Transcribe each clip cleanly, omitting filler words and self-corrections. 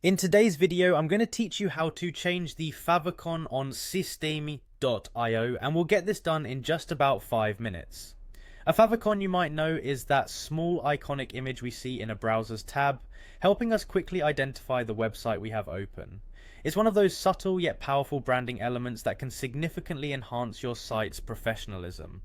In today's video, I'm going to teach you how to change the favicon on Systemi.io, and we'll get this done in just about 5 minutes. A favicon, you might know, is that small iconic image we see in a browser's tab, helping us quickly identify the website we have open. It's one of those subtle yet powerful branding elements that can significantly enhance your site's professionalism.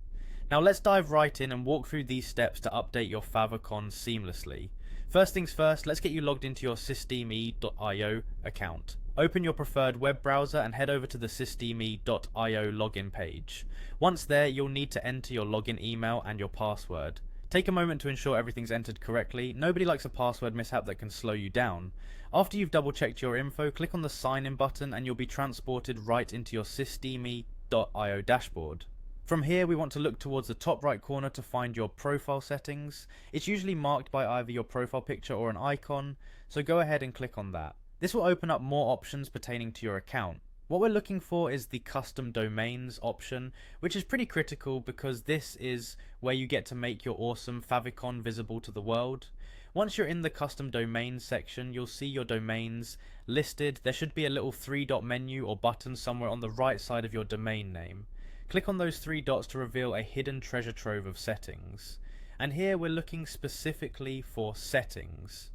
Now let's dive right in and walk through these steps to update your favicon seamlessly. First things first, let's get you logged into your Systemi.io account. Open your preferred web browser and head over to the Systemi.io login page. Once there, you'll need to enter your login email and your password. Take a moment to ensure everything's entered correctly. Nobody likes a password mishap that can slow you down. After you've double checked your info, click on the sign in button and you'll be transported right into your Systemi.io dashboard. From here, we want to look towards the top right corner to find your profile settings. It's usually marked by either your profile picture or an icon, so go ahead and click on that. This will open up more options pertaining to your account. What we're looking for is the custom domains option, which is pretty critical because this is where you get to make your awesome favicon visible to the world. Once you're in the custom domains section, you'll see your domains listed. There should be a little 3-dot menu or button somewhere on the right side of your domain name. Click on those 3 dots to reveal a hidden treasure trove of settings. And here we're looking specifically for settings.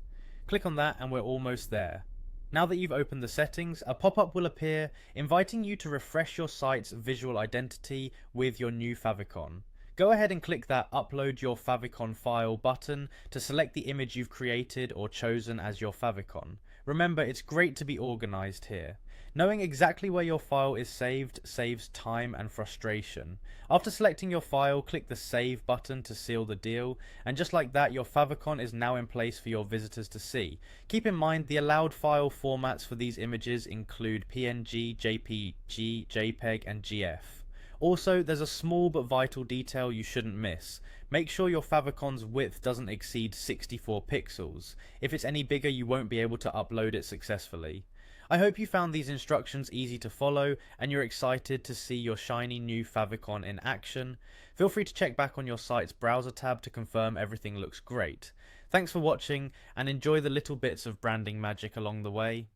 Click on that and we're almost there. Now that you've opened the settings, a pop-up will appear inviting you to refresh your site's visual identity with your new favicon. Go ahead and click that Upload Your Favicon File button to select the image you've created or chosen as your favicon. Remember, it's great to be organized here. Knowing exactly where your file is saved saves time and frustration. After selecting your file, click the Save button to seal the deal, and just like that, your favicon is now in place for your visitors to see. Keep in mind, the allowed file formats for these images include PNG, JPG, JPEG, and GF. Also, there's a small but vital detail you shouldn't miss. Make sure your favicon's width doesn't exceed 64 pixels. If it's any bigger, you won't be able to upload it successfully. I hope you found these instructions easy to follow and you're excited to see your shiny new favicon in action. Feel free to check back on your site's browser tab to confirm everything looks great. Thanks for watching and enjoy the little bits of branding magic along the way.